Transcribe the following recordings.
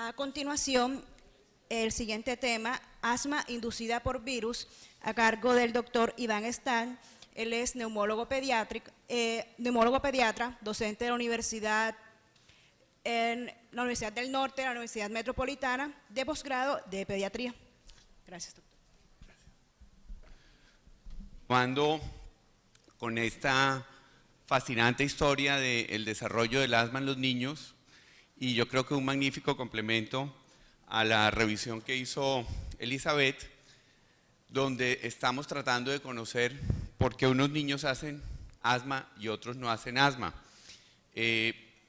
A continuación, el siguiente tema, asma inducida por virus, a cargo del doctor Iván Stan. Él es neumólogo pediatra, docente de la Universidad del Norte, la Universidad Metropolitana, de posgrado de pediatría. Gracias, doctor. Cuando con esta fascinante historia del desarrollo del asma en los niños, y yo creo que un magnífico complemento a la revisión que hizo Elizabeth, donde estamos tratando de conocer por qué unos niños hacen asma y otros no hacen asma.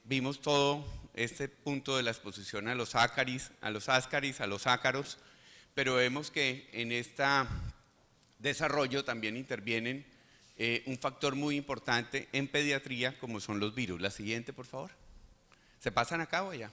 Vimos todo este punto de la exposición a los ácaris, a los ácaros, pero vemos que en este desarrollo también intervienen un factor muy importante en pediatría, como son los virus. La siguiente, por favor. ¿Se pasan acá o allá?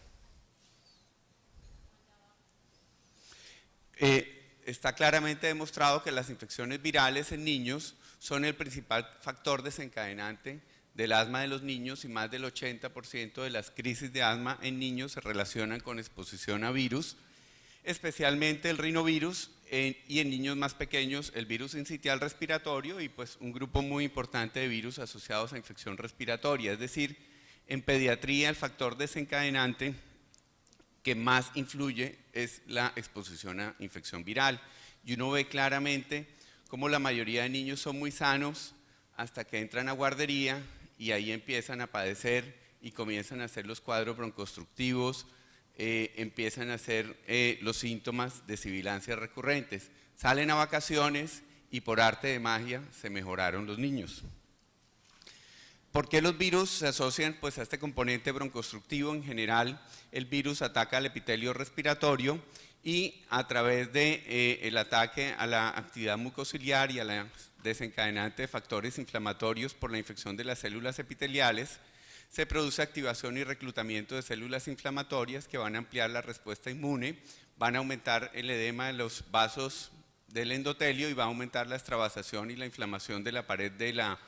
Está claramente demostrado que las infecciones virales en niños son el principal factor desencadenante del asma de los niños, y más del 80% de las crisis de asma en niños se relacionan con exposición a virus, especialmente el rinovirus, y en niños más pequeños el virus sincitial respiratorio, y pues un grupo muy importante de virus asociados a infección respiratoria. Es decir, en pediatría el factor desencadenante que más influye es la exposición a infección viral, y uno ve claramente cómo la mayoría de niños son muy sanos hasta que entran a guardería y ahí empiezan a padecer y comienzan a hacer los cuadros broncoobstructivos, empiezan a hacer los síntomas de sibilancias recurrentes. Salen a vacaciones y por arte de magia se mejoraron los niños. ¿Por qué los virus se asocian pues a este componente broncoobstructivo? En general, el virus ataca al epitelio respiratorio y a través de el ataque a la actividad mucociliar y a la desencadenante de factores inflamatorios por la infección de las células epiteliales, se produce activación y reclutamiento de células inflamatorias que van a ampliar la respuesta inmune, van a aumentar el edema de los vasos del endotelio y va a aumentar la extravasación y la inflamación de la pared de la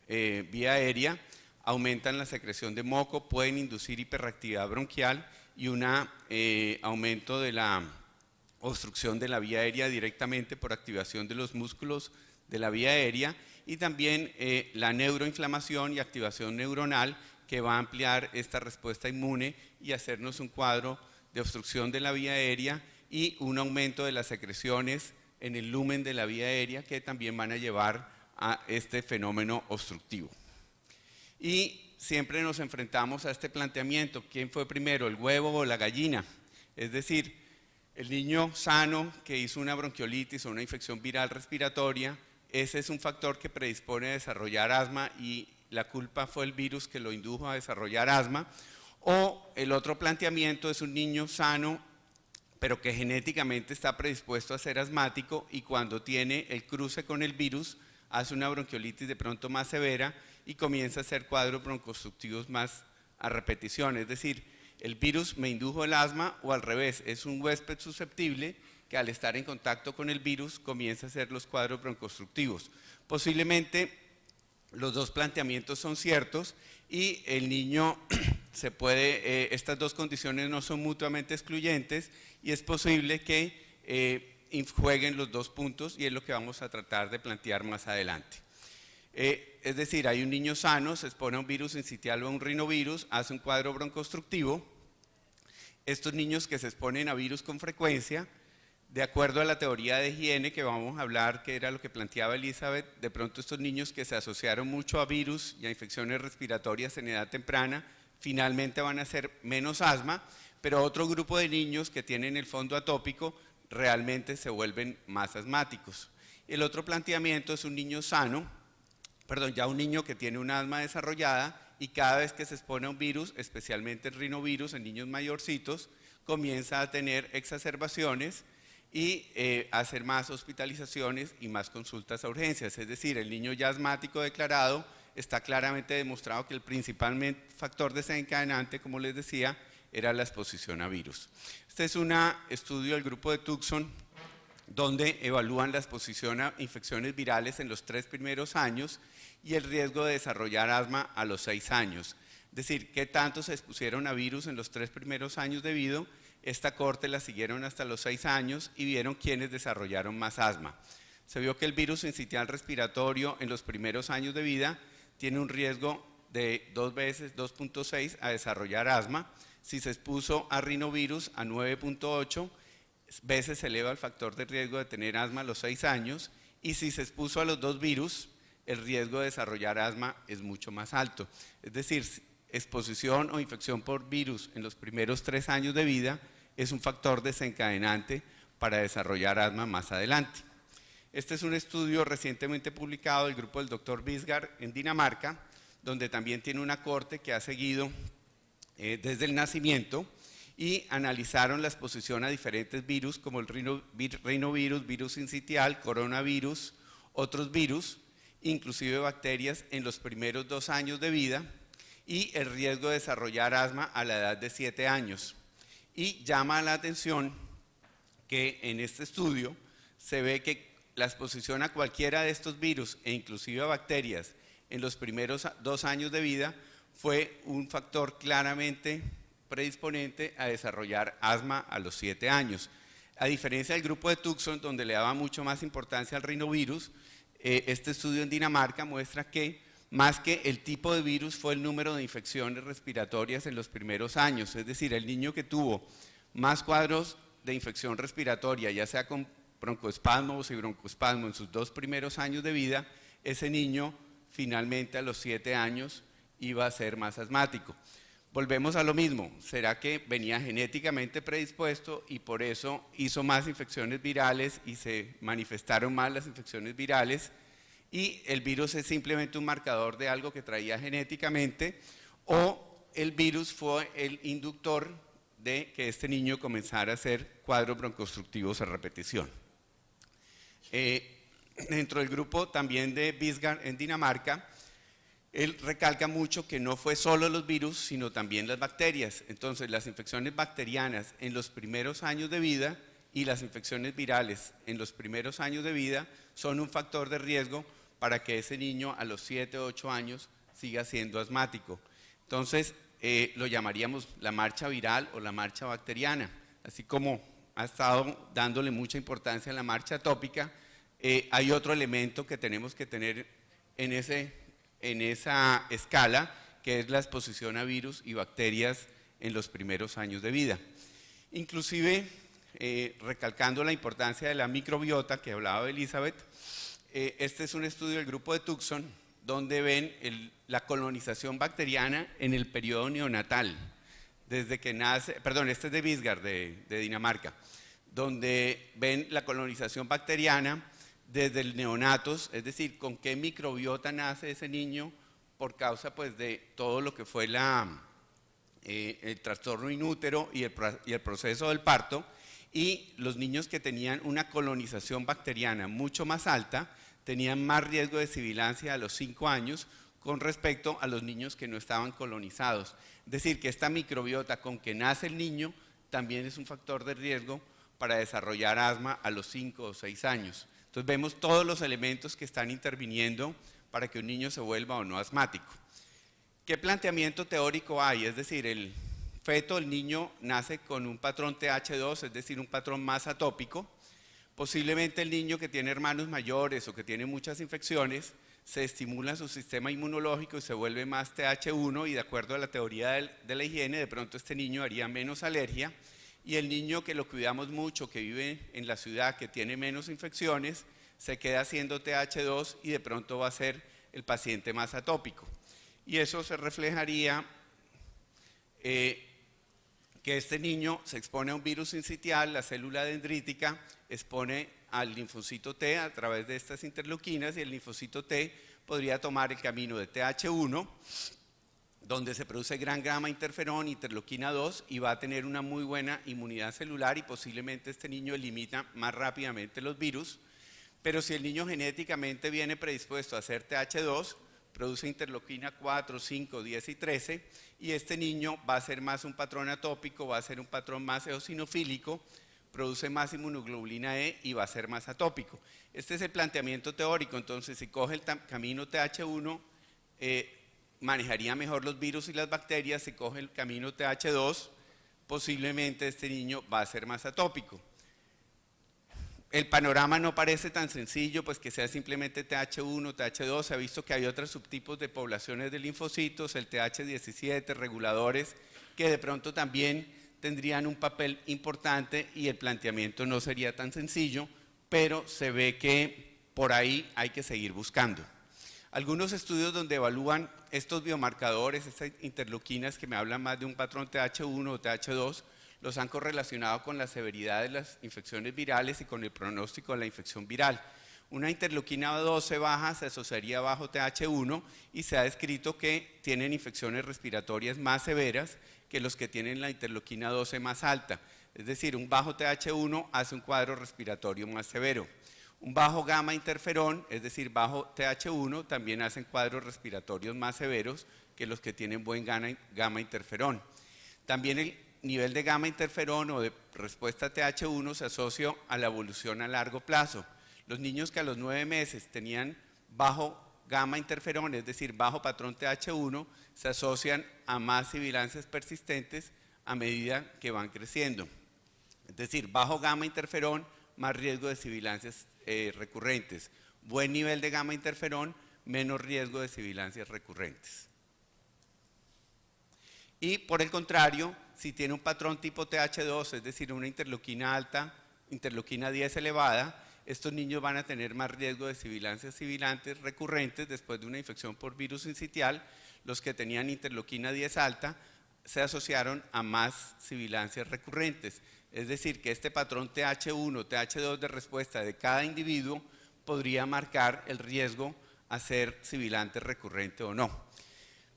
vía aérea, aumentan la secreción de moco, pueden inducir hiperactividad bronquial y un aumento de la obstrucción de la vía aérea directamente por activación de los músculos de la vía aérea, y también la neuroinflamación y activación neuronal, que va a ampliar esta respuesta inmune y hacernos un cuadro de obstrucción de la vía aérea y un aumento de las secreciones en el lumen de la vía aérea, que también van a llevar a este fenómeno obstructivo. Y siempre nos enfrentamos a este planteamiento: ¿quién fue primero, el huevo o la gallina? Es decir, el niño sano que hizo una bronquiolitis o una infección viral respiratoria, ese es un factor que predispone a desarrollar asma y la culpa fue el virus que lo indujo a desarrollar asma. O el otro planteamiento es un niño sano pero que genéticamente está predispuesto a ser asmático, y cuando tiene el cruce con el virus hace una bronquiolitis de pronto más severa y comienza a hacer cuadros broncoobstructivos más a repetición. Es decir, el virus me indujo el asma, o al revés, es un huésped susceptible que al estar en contacto con el virus comienza a hacer los cuadros broncoobstructivos. Posiblemente los dos planteamientos son ciertos y el niño se puede, estas dos condiciones no son mutuamente excluyentes y es posible que jueguen los dos puntos, y es lo que vamos a tratar de plantear más adelante. Es decir, hay un niño sano, se expone a un virus sincitial o a un rinovirus, hace un cuadro broncoobstructivo. Estos niños que se exponen a virus con frecuencia, de acuerdo a la teoría de higiene que vamos a hablar, que era lo que planteaba Elizabeth, de pronto estos niños que se asociaron mucho a virus y a infecciones respiratorias en edad temprana, finalmente van a hacer menos asma, pero otro grupo de niños que tienen el fondo atópico realmente se vuelven más asmáticos. El otro planteamiento es un niño sano, ya un niño que tiene un asma desarrollada y cada vez que se expone a un virus, especialmente el rinovirus en niños mayorcitos, comienza a tener exacerbaciones y hacer más hospitalizaciones y más consultas a urgencias. Es decir, el niño ya asmático declarado, está claramente demostrado que el principal factor desencadenante, como les decía, era la exposición a virus. Este es un estudio del grupo de Tucson, donde evalúan la exposición a infecciones virales en los 3 primeros años y el riesgo de desarrollar asma a los 6 años. Es decir, qué tanto se expusieron a virus en los 3 primeros años de vida. Esta cohorte la siguieron hasta los 6 años y vieron quiénes desarrollaron más asma. Se vio que el virus sincitial respiratorio en los primeros años de vida tiene un riesgo de 2 veces, 2.6 a desarrollar asma. Si se expuso a rinovirus a 9.8 veces se eleva el factor de riesgo de tener asma a los 6 años, y si se expuso a los 2 virus, el riesgo de desarrollar asma es mucho más alto. Es decir, exposición o infección por virus en los primeros 3 años de vida es un factor desencadenante para desarrollar asma más adelante. Este es un estudio recientemente publicado del grupo del Dr. Bisgaard en Dinamarca, donde también tiene una cohorte que ha seguido desde el nacimiento y analizaron la exposición a diferentes virus como el rinovirus, virus sincitial, coronavirus, otros virus, inclusive bacterias en los primeros 2 años de vida y el riesgo de desarrollar asma a la edad de 7 años. Y llama la atención que en este estudio se ve que la exposición a cualquiera de estos virus e inclusive a bacterias en los primeros 2 años de vida fue un factor claramente predisponente a desarrollar asma a los 7 años. A diferencia del grupo de Tucson, donde le daba mucho más importancia al rinovirus, este estudio en Dinamarca muestra que más que el tipo de virus fue el número de infecciones respiratorias en los primeros años, es decir, el niño que tuvo más cuadros de infección respiratoria, ya sea con broncoespasmo o sin broncoespasmo en sus 2 primeros años de vida, ese niño finalmente a los 7 años iba a ser más asmático. Volvemos a lo mismo, ¿será que venía genéticamente predispuesto y por eso hizo más infecciones virales y se manifestaron más las infecciones virales? Y el virus es simplemente un marcador de algo que traía genéticamente, o el virus fue el inductor de que este niño comenzara a hacer cuadros broncoobstructivos a repetición. Dentro del grupo también de Bisgaard en Dinamarca, él recalca mucho que no fue solo los virus, sino también las bacterias. Entonces, las infecciones bacterianas en los primeros años de vida y las infecciones virales en los primeros años de vida son un factor de riesgo para que ese niño a los 7 o 8 años siga siendo asmático. Entonces, lo llamaríamos la marcha viral o la marcha bacteriana. Así como ha estado dándole mucha importancia a la marcha atópica, hay otro elemento que tenemos que tener en esa escala, que es la exposición a virus y bacterias en los primeros años de vida. Inclusive, recalcando la importancia de la microbiota que hablaba Elizabeth, este es un estudio del grupo de Tucson, donde ven la colonización bacteriana en el periodo neonatal, desde que nace, perdón, este es de Bisgaard, de Dinamarca, donde ven la colonización bacteriana desde el neonatos, es decir, con qué microbiota nace ese niño por causa pues, de todo lo que fue el trastorno inútero y el proceso del parto, y los niños que tenían una colonización bacteriana mucho más alta tenían más riesgo de sibilancia a los 5 años con respecto a los niños que no estaban colonizados. Es decir, que esta microbiota con que nace el niño también es un factor de riesgo para desarrollar asma a los 5 o 6 años. Entonces vemos todos los elementos que están interviniendo para que un niño se vuelva o no asmático. ¿Qué planteamiento teórico hay? Es decir, el feto, el niño, nace con un patrón TH2, es decir, un patrón más atópico. Posiblemente el niño que tiene hermanos mayores o que tiene muchas infecciones, se estimula su sistema inmunológico y se vuelve más TH1, y de acuerdo a la teoría de la higiene, de pronto este niño haría menos alergia. Y el niño que lo cuidamos mucho, que vive en la ciudad, que tiene menos infecciones, se queda haciendo TH2 y de pronto va a ser el paciente más atópico. Y eso se reflejaría que este niño se expone a un virus sincitial, la célula dendrítica expone al linfocito T a través de estas interleuquinas, y el linfocito T podría tomar el camino de TH1, donde se produce gran gamma interferón, interleuquina 2, y va a tener una muy buena inmunidad celular, y posiblemente este niño elimina más rápidamente los virus. Pero si el niño genéticamente viene predispuesto a hacer TH2, produce interleuquina 4, 5, 10 y 13, y este niño va a ser más un patrón atópico, va a ser un patrón más eosinofílico, produce más inmunoglobulina E y va a ser más atópico. Este es el planteamiento teórico. Entonces, si coge el camino TH1, manejaría mejor los virus y las bacterias. Si coge el camino TH2, posiblemente este niño va a ser más atópico. El panorama no parece tan sencillo, pues que sea simplemente TH1, TH2, se ha visto que hay otros subtipos de poblaciones de linfocitos, el TH17, reguladores, que de pronto también tendrían un papel importante y el planteamiento no sería tan sencillo, pero se ve que por ahí hay que seguir buscando. Algunos estudios donde evalúan estos biomarcadores, estas interleuquinas que me hablan más de un patrón TH1 o TH2, los han correlacionado con la severidad de las infecciones virales y con el pronóstico de la infección viral. Una interleuquina 12 baja se asociaría bajo TH1 y se ha descrito que tienen infecciones respiratorias más severas que los que tienen la interleuquina 12 más alta. Es decir, un bajo TH1 hace un cuadro respiratorio más severo. Un bajo gamma interferón, es decir, bajo TH1, también hacen cuadros respiratorios más severos que los que tienen buen gamma interferón. También el nivel de gamma interferón o de respuesta a TH1 se asocia a la evolución a largo plazo. Los niños que a los 9 meses tenían bajo gamma interferón, es decir, bajo patrón TH1, se asocian a más sibilancias persistentes a medida que van creciendo. Es decir, bajo gamma interferón, más riesgo de sibilancias recurrentes. Buen nivel de gamma interferón, menos riesgo de sibilancias recurrentes. Y por el contrario, si tiene un patrón tipo TH2, es decir, una interleuquina alta, interleuquina 10 elevada, estos niños van a tener más riesgo de sibilancias sibilantes recurrentes después de una infección por virus sincitial. Los que tenían interleuquina 10 alta se asociaron a más sibilancias recurrentes. Es decir, que este patrón TH1, TH2 de respuesta de cada individuo podría marcar el riesgo a ser sibilante recurrente o no.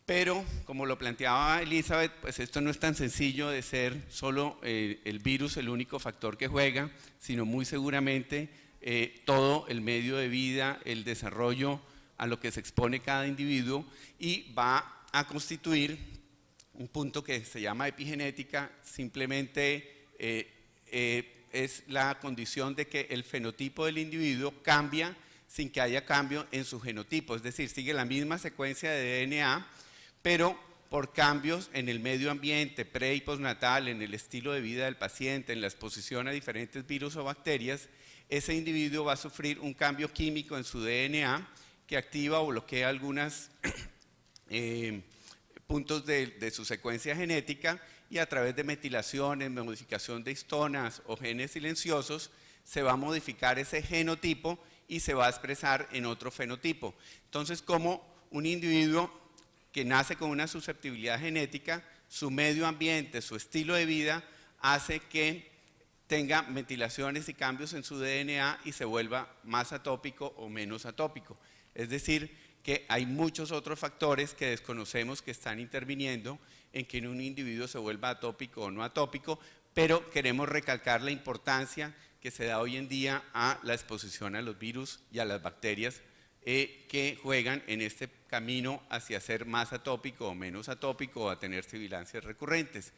Pero, como lo planteaba Elizabeth, pues esto no es tan sencillo de ser solo el virus el único factor que juega, sino muy seguramente todo el medio de vida, el desarrollo a lo que se expone cada individuo y va a constituir un punto que se llama epigenética, simplemente es la condición de que el fenotipo del individuo cambia sin que haya cambio en su genotipo, es decir, sigue la misma secuencia de DNA, pero por cambios en el medio ambiente, pre y postnatal, en el estilo de vida del paciente, en la exposición a diferentes virus o bacterias, ese individuo va a sufrir un cambio químico en su DNA que activa o bloquea algunos puntos de su secuencia genética y a través de metilaciones, modificación de histonas o genes silenciosos, se va a modificar ese genotipo y se va a expresar en otro fenotipo. Entonces, como un individuo que nace con una susceptibilidad genética, su medio ambiente, su estilo de vida, hace que tenga metilaciones y cambios en su DNA y se vuelva más atópico o menos atópico. Es decir, que hay muchos otros factores que desconocemos que están interviniendo en que un individuo se vuelva atópico o no atópico, pero queremos recalcar la importancia que se da hoy en día a la exposición a los virus y a las bacterias que juegan en este camino hacia ser más atópico o menos atópico o a tener sibilancias recurrentes.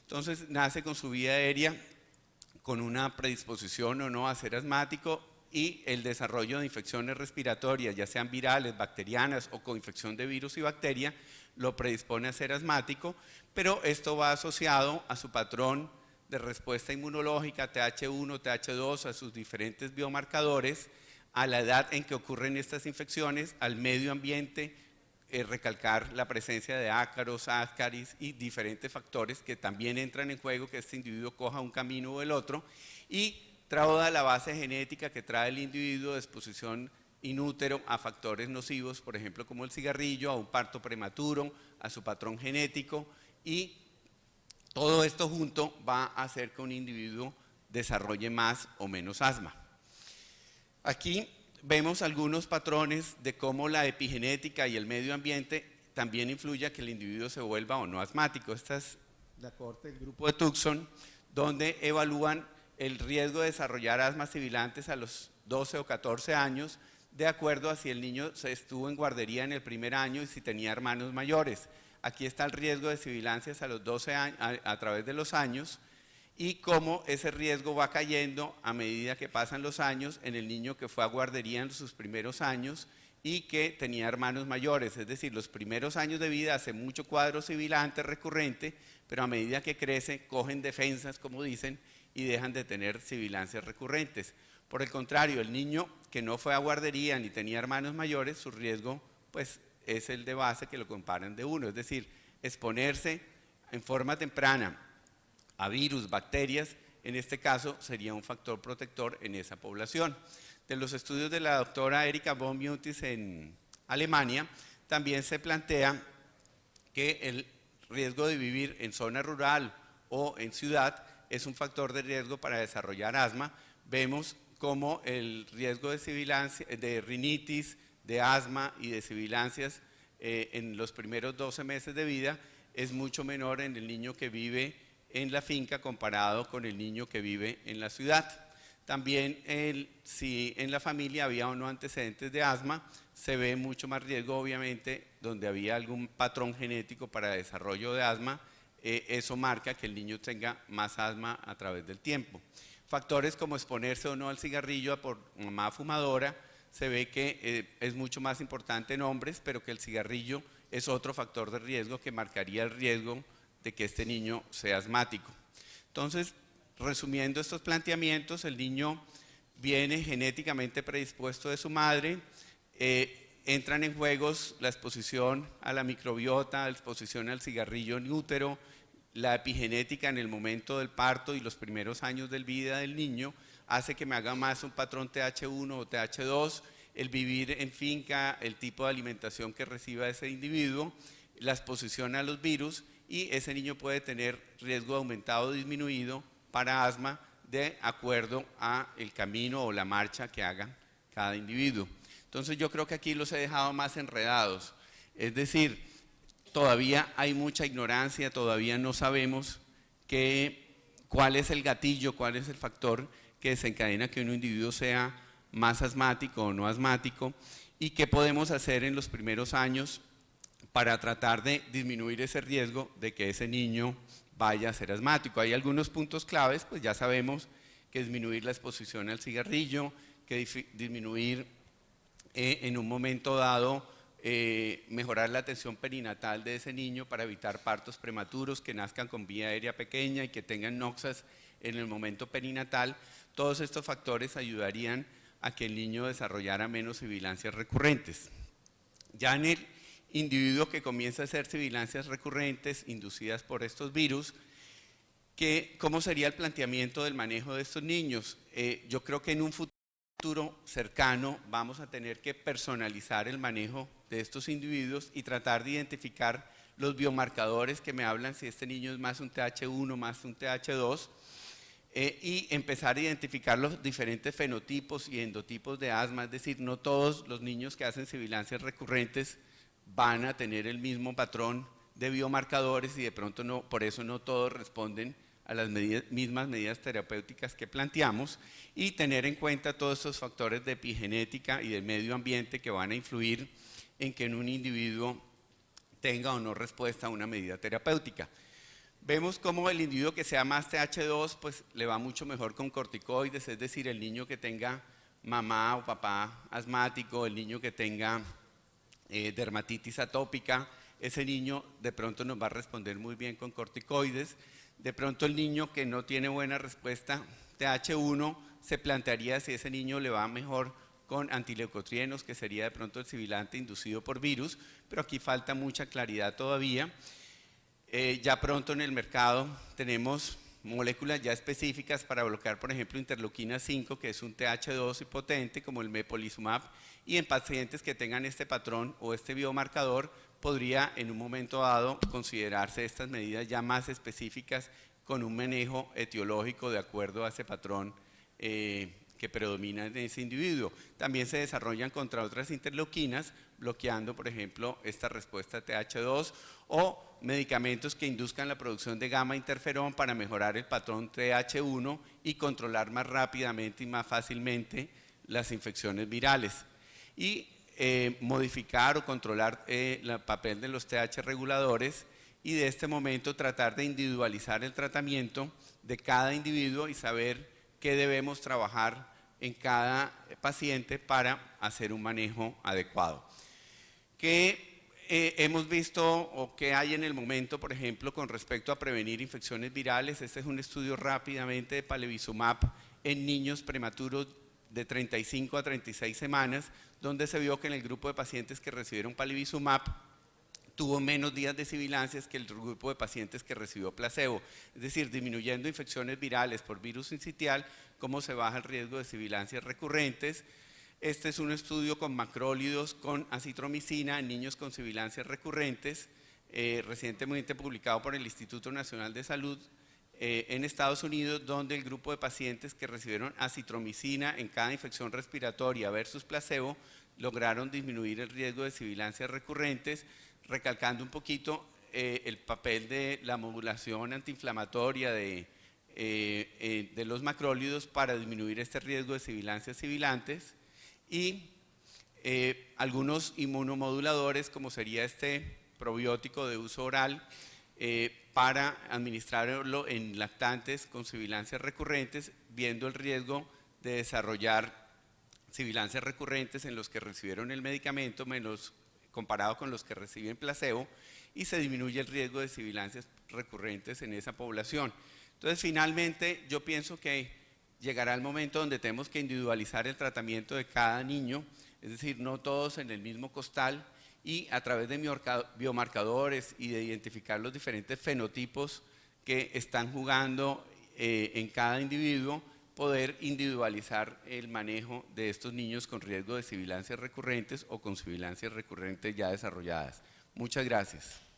Entonces nace con su vía aérea, con una predisposición o no a ser asmático y el desarrollo de infecciones respiratorias, ya sean virales, bacterianas o con infección de virus y bacteria, lo predispone a ser asmático, pero esto va asociado a su patrón de respuesta inmunológica, TH1, TH2, a sus diferentes biomarcadores, a la edad en que ocurren estas infecciones, al medio ambiente, recalcar la presencia de ácaros, ascaris y diferentes factores que también entran en juego que este individuo coja un camino o el otro, y toda la base genética que trae el individuo de exposición inútero a factores nocivos, por ejemplo como el cigarrillo, a un parto prematuro, a su patrón genético, y todo esto junto va a hacer que un individuo desarrolle más o menos asma. Aquí vemos algunos patrones de cómo la epigenética y el medio ambiente también influye a que el individuo se vuelva o no asmático. Esta es la cohorte del grupo de Tucson, donde evalúan el riesgo de desarrollar asmas sibilantes a los 12 o 14 años, de acuerdo a si el niño se estuvo en guardería en el primer año y si tenía hermanos mayores. Aquí está el riesgo de sibilancias a los 12 años, a través de los años, y cómo ese riesgo va cayendo a medida que pasan los años en el niño que fue a guardería en sus primeros años y que tenía hermanos mayores, es decir, los primeros años de vida hace mucho cuadro sibilante recurrente, pero a medida que crece cogen defensas, como dicen, y dejan de tener sibilancias recurrentes. Por el contrario, el niño que no fue a guardería ni tenía hermanos mayores, su riesgo pues es el de base, que lo comparan de uno, es decir, exponerse en forma temprana a virus, bacterias, en este caso sería un factor protector en esa población. De los estudios de la doctora Erika von Mutis en Alemania, también se plantea que el riesgo de vivir en zona rural o en ciudad es un factor de riesgo para desarrollar asma. Vemos cómo el riesgo de rinitis, de asma y de sibilancias en los primeros 12 meses de vida es mucho menor en el niño que vive en la finca comparado con el niño que vive en la ciudad. También si en la familia había o no antecedentes de asma, se ve mucho más riesgo, obviamente, donde había algún patrón genético para desarrollo de asma, eso marca que el niño tenga más asma a través del tiempo. Factores como exponerse o no al cigarrillo por mamá fumadora, se ve que es mucho más importante en hombres, pero que el cigarrillo es otro factor de riesgo que marcaría el riesgo de que este niño sea asmático. Entonces, resumiendo estos planteamientos, el niño viene genéticamente predispuesto de su madre, entran en juegos la exposición a la microbiota, la exposición al cigarrillo en útero, la epigenética en el momento del parto y los primeros años de vida del niño, hace que me haga más un patrón TH1 o TH2, el vivir en finca, el tipo de alimentación que reciba ese individuo, la exposición a los virus, y ese niño puede tener riesgo aumentado o disminuido para asma de acuerdo a el camino o la marcha que haga cada individuo. Entonces yo creo que aquí los he dejado más enredados, es decir, todavía hay mucha ignorancia, todavía no sabemos cuál es el gatillo, cuál es el factor que desencadena que un individuo sea más asmático o no asmático, y qué podemos hacer en los primeros años para tratar de disminuir ese riesgo de que ese niño vaya a ser asmático. Hay algunos puntos claves, pues ya sabemos que disminuir la exposición al cigarrillo, que disminuir en un momento dado, mejorar la atención perinatal de ese niño para evitar partos prematuros, que nazcan con vía aérea pequeña y que tengan noxas en el momento perinatal. Todos estos factores ayudarían a que el niño desarrollara menos sibilancias recurrentes. Ya en el individuo que comienza a hacer sibilancias recurrentes inducidas por estos virus, ¿cómo sería el planteamiento del manejo de estos niños? Yo creo que en un futuro cercano vamos a tener que personalizar el manejo de estos individuos y tratar de identificar los biomarcadores que me hablan si este niño es más un TH1, más un TH2, y empezar a identificar los diferentes fenotipos y endotipos de asma, es decir, no todos los niños que hacen sibilancias recurrentes van a tener el mismo patrón de biomarcadores y de pronto no, por eso no todos responden a las mismas medidas terapéuticas que planteamos, y tener en cuenta todos estos factores de epigenética y del medio ambiente que van a influir en que en un individuo tenga o no respuesta a una medida terapéutica. Vemos cómo el individuo que sea más TH2 pues le va mucho mejor con corticoides, es decir, el niño que tenga mamá o papá asmático, el niño que tenga dermatitis atópica, ese niño de pronto nos va a responder muy bien con corticoides. De pronto el niño que no tiene buena respuesta TH1 se plantearía si ese niño le va mejor con antileucotrienos, que sería de pronto el sibilante inducido por virus, pero aquí falta mucha claridad todavía. Ya pronto en el mercado tenemos moléculas ya específicas para bloquear, por ejemplo, interleuquina 5, que es un TH2 potente, como el mepolizumab, y en pacientes que tengan este patrón o este biomarcador, podría en un momento dado considerarse estas medidas ya más específicas con un manejo etiológico de acuerdo a ese patrón que predomina en ese individuo. También se desarrollan contra otras interleuquinas, bloqueando, por ejemplo, esta respuesta TH2, o medicamentos que induzcan la producción de gamma interferón para mejorar el patrón TH1 y controlar más rápidamente y más fácilmente las infecciones virales. Y modificar o controlar el papel de los TH reguladores, y de este momento tratar de individualizar el tratamiento de cada individuo y saber qué debemos trabajar en cada paciente para hacer un manejo adecuado. ¿Qué hemos visto o qué hay en el momento, por ejemplo, con respecto a prevenir infecciones virales? Este es un estudio rápidamente de palivizumab en niños prematuros de 35 a 36 semanas, donde se vio que en el grupo de pacientes que recibieron palivizumab tuvo menos días de sibilancias que el grupo de pacientes que recibió placebo, es decir, disminuyendo infecciones virales por virus sincitial, cómo se baja el riesgo de sibilancias recurrentes. Este es un estudio con macrólidos con acitromicina en niños con sibilancias recurrentes, recientemente publicado por el Instituto Nacional de Salud en Estados Unidos, donde el grupo de pacientes que recibieron acitromicina en cada infección respiratoria versus placebo lograron disminuir el riesgo de sibilancias recurrentes, recalcando un poquito el papel de la modulación antiinflamatoria de los macrólidos para disminuir este riesgo de sibilancias sibilantes, y algunos inmunomoduladores, como sería este probiótico de uso oral, para administrarlo en lactantes con sibilancias recurrentes, viendo el riesgo de desarrollar sibilancias recurrentes en los que recibieron el medicamento menos comparado con los que reciben placebo, y se disminuye el riesgo de sibilancias recurrentes en esa población. Entonces, finalmente, yo pienso que llegará el momento donde tenemos que individualizar el tratamiento de cada niño, es decir, no todos en el mismo costal, y a través de biomarcadores y de identificar los diferentes fenotipos que están jugando en cada individuo, poder individualizar el manejo de estos niños con riesgo de sibilancias recurrentes o con sibilancias recurrentes ya desarrolladas. Muchas gracias.